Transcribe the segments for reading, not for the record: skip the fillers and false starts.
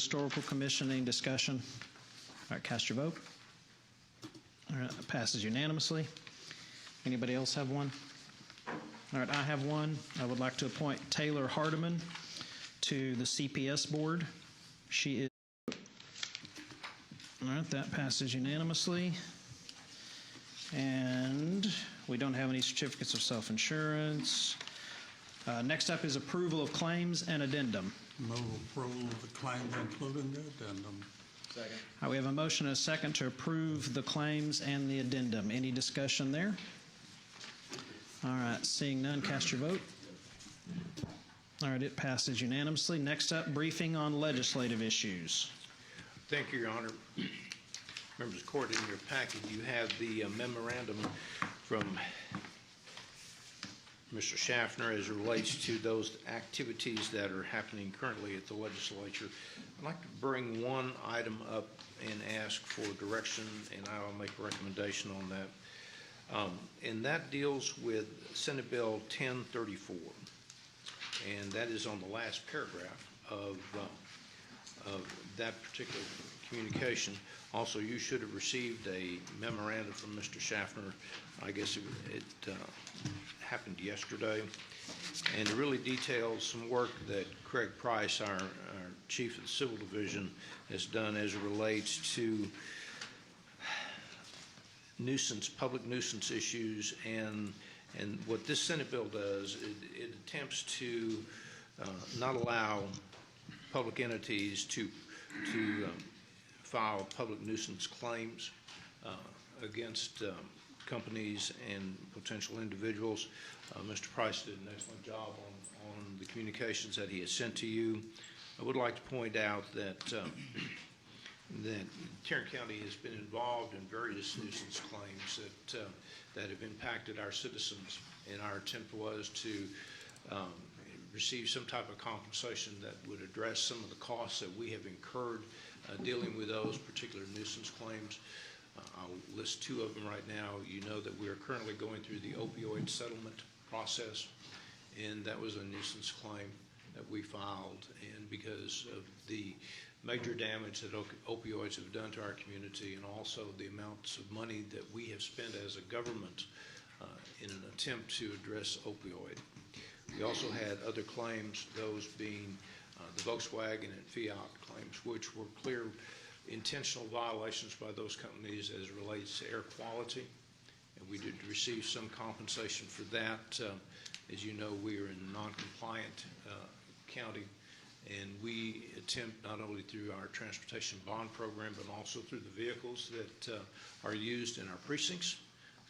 Historical Commission, any discussion? All right, cast your vote. All right, that passes unanimously. Anybody else have one? All right, I have one. I would like to appoint Taylor Hardiman to the CPS board. She is. All right, that passes unanimously. And we don't have any certificates of self-insurance. Next up is approval of claims and addendum. Move approval of the claims, including the addendum. Second. We have a motion and a second to approve the claims and the addendum. Any discussion there? All right, seeing none, cast your vote. All right, it passes unanimously. Next up, briefing on legislative issues. Thank you, Your Honor. Members of the court, in your packet, you have the memorandum from Mr. Schaffner as it relates to those activities that are happening currently at the legislature. I'd like to bring one item up and ask for direction, and I will make a recommendation on that. And that deals with Senate Bill 1034, and that is on the last paragraph of that particular communication. Also, you should have received a memorandum from Mr. Schaffner. I guess it happened yesterday, and it really details some work that Craig Price, our chief of the Civil Division, has done as it relates to public nuisance issues, and what this Senate bill does, it attempts to not allow public entities to file public nuisance claims against companies and potential individuals. Mr. Price did an excellent job on the communications that he has sent to you. I would like to point out that Tarrant County has been involved in various nuisance claims that have impacted our citizens, and our attempt was to receive some type of compensation that would address some of the costs that we have incurred dealing with those particular nuisance claims. I'll list two of them right now. You know that we are currently going through the opioid settlement process, and that was a nuisance claim that we filed, and because of the major damage that opioids have done to our community, and also the amounts of money that we have spent as a government in an attempt to address opioid. We also had other claims, those being the Volkswagen and Fiat claims, which were clear intentional violations by those companies as it relates to air quality, and we did receive some compensation for that. As you know, we are in a non-compliant county, and we attempt not only through our transportation bond program, but also through the vehicles that are used in our precincts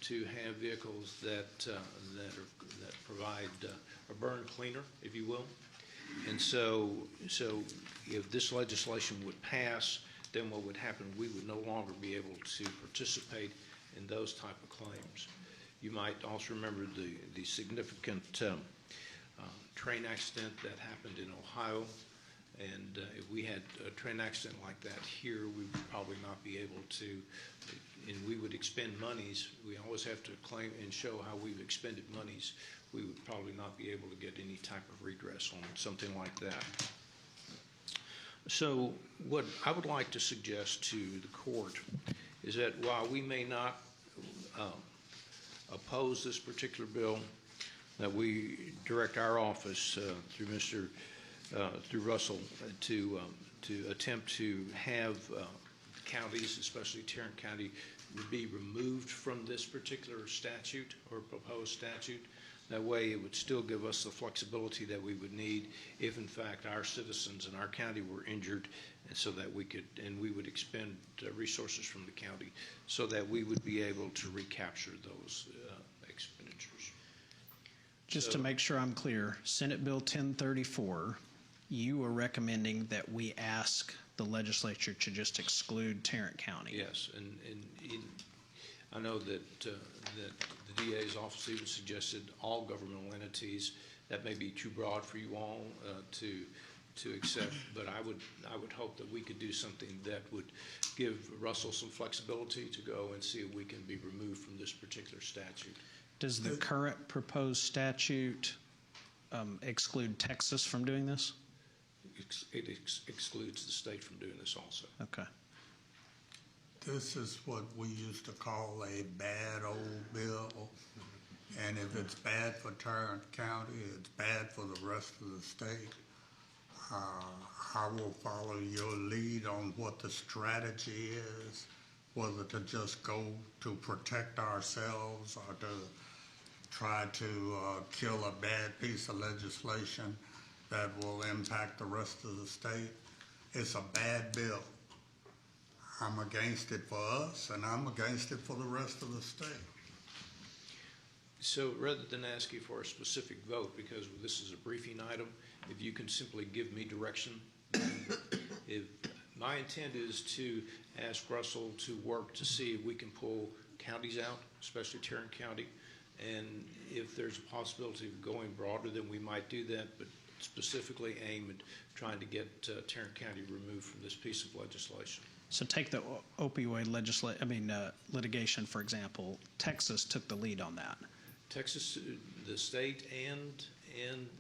to have vehicles that provide a burn cleaner, if you will. And so if this legislation would pass, then what would happen, we would no longer be able to participate in those type of claims. You might also remember the significant train accident that happened in Ohio, and if we had a train accident like that here, we would probably not be able to, and we would expend monies. We always have to claim and show how we've expended monies. We would probably not be able to get any type of redress on something like that. So what I would like to suggest to the court is that while we may not oppose this particular bill, that we direct our office through Russell to attempt to have counties, especially Tarrant County, would be removed from this particular statute or proposed statute. That way it would still give us the flexibility that we would need if in fact our citizens in our county were injured, and so that we could, and we would expend resources from the county so that we would be able to recapture those expenditures. Just to make sure I'm clear, Senate Bill 1034, you are recommending that we ask the legislature to just exclude Tarrant County. Yes, and I know that the DA's office even suggested all governmental entities. That may be too broad for you all to accept, but I would hope that we could do something that would give Russell some flexibility to go and see if we can be removed from this particular statute. Does the current proposed statute exclude Texas from doing this? excludes the state from doing this also. Okay. This is what we used to call a bad old bill. And if it's bad for Tarrant County, it's bad for the rest of the state. I will follow your lead on what the strategy is, whether to just go to protect ourselves or to try to kill a bad piece of legislation that will impact the rest of the state. It's a bad bill. I'm against it for us, and I'm against it for the rest of the state. So rather than ask you for a specific vote, because this is a briefing item, if you can simply give me direction. If my intent is to ask Russell to work to see if we can pull counties out, especially Tarrant County, and if there's a possibility of going broader, then we might do that, but specifically aim at trying to get Tarrant County removed from this piece of legislation. So take the opioid litigation, for example. Texas took the lead on that. Texas, the state and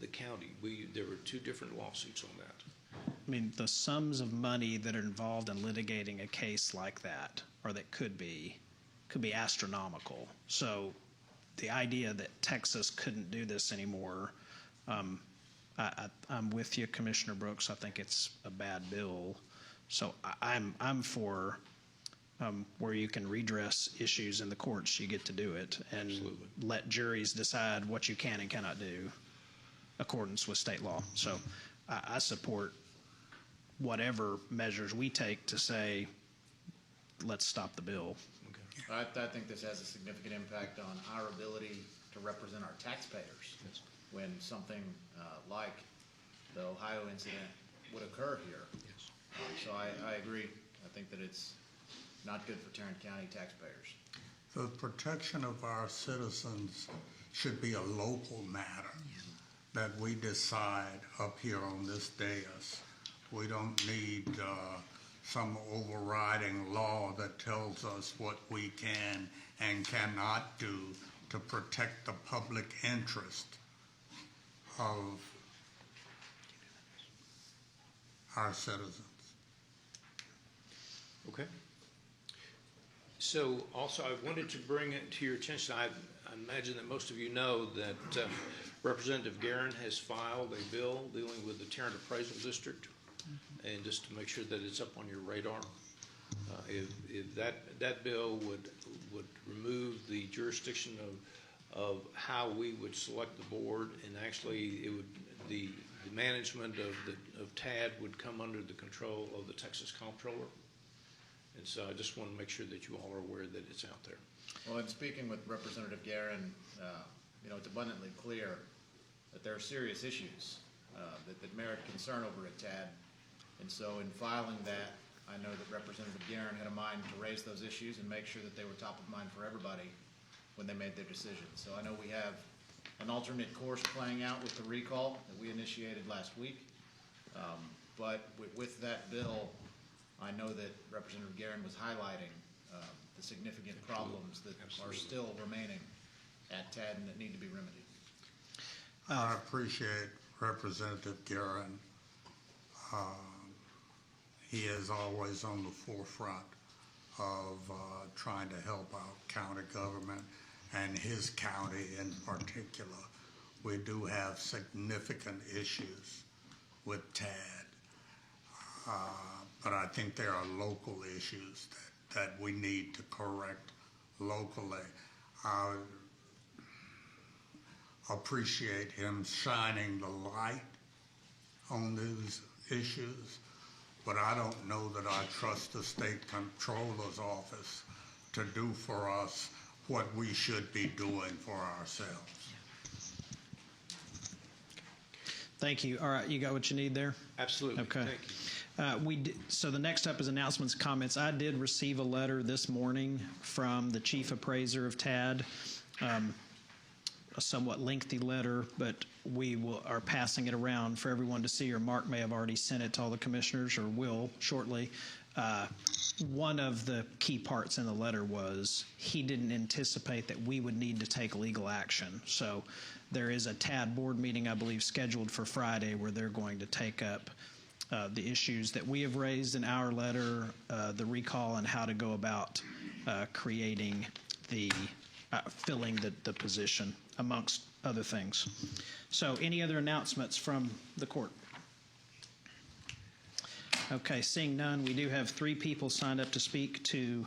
the county, there were two different lawsuits on that. I mean, the sums of money that are involved in litigating a case like that, or that could be astronomical. So the idea that Texas couldn't do this anymore, I'm with you, Commissioner Brooks. I think it's a bad bill. So I'm for where you can redress issues in the courts, you get to do it, and Absolutely. let juries decide what you can and cannot do accordance with state law. So I support whatever measures we take to say, let's stop the bill. Okay. I think this has a significant impact on our ability to represent our taxpayers Yes. when something like the Ohio incident would occur here. Yes. So I agree. I think that it's not good for Tarrant County taxpayers. The protection of our citizens should be a local matter that we decide up here on this dais. We don't need some overriding law that tells us what we can and cannot do to protect the public interest of our citizens. Okay. So also I wanted to bring it to your attention, I imagine that most of you know that Representative Guerin has filed a bill dealing with the Tarrant Appraisal District, and just to make sure that it's up on your radar. If that bill would remove the jurisdiction of how we would select the board, and actually it would the management of TAD would come under the control of the Texas Comptroller. And so I just want to make sure that you all are aware that it's out there. Well, in speaking with Representative Guerin, it's abundantly clear that there are serious issues that merit concern over at TAD. And so in filing that, I know that Representative Guerin had a mind to raise those issues and make sure that they were top of mind for everybody when they made their decisions. So I know we have an alternate course playing out with the recall that we initiated last week. But with that bill, I know that Representative Guerin was highlighting the significant problems that are still remaining at TAD and that need to be remedied. I appreciate Representative Guerin. He is always on the forefront of trying to help out county government and his county in particular. We do have significant issues with TAD, but I think there are local issues that we need to correct locally. I appreciate him shining the light on these issues, but I don't know that I trust the state comptroller's office to do for us what we should be doing for ourselves. Thank you. All right, you got what you need there? Absolutely. Okay. Thank you. So the next up is announcements and comments. I did receive a letter this morning from the chief appraiser of TAD, a somewhat lengthy letter, but we are passing it around for everyone to see, or Mark may have already sent it to all the commissioners, or will shortly. One of the key parts in the letter was he didn't anticipate that we would need to take legal action. So there is a TAD board meeting, I believe, scheduled for Friday where they're going to take up the issues that we have raised in our letter, the recall, and how to go about creating filling the position, amongst other things. So any other announcements from the court? Okay, seeing none, we do have 3 people signed up to speak to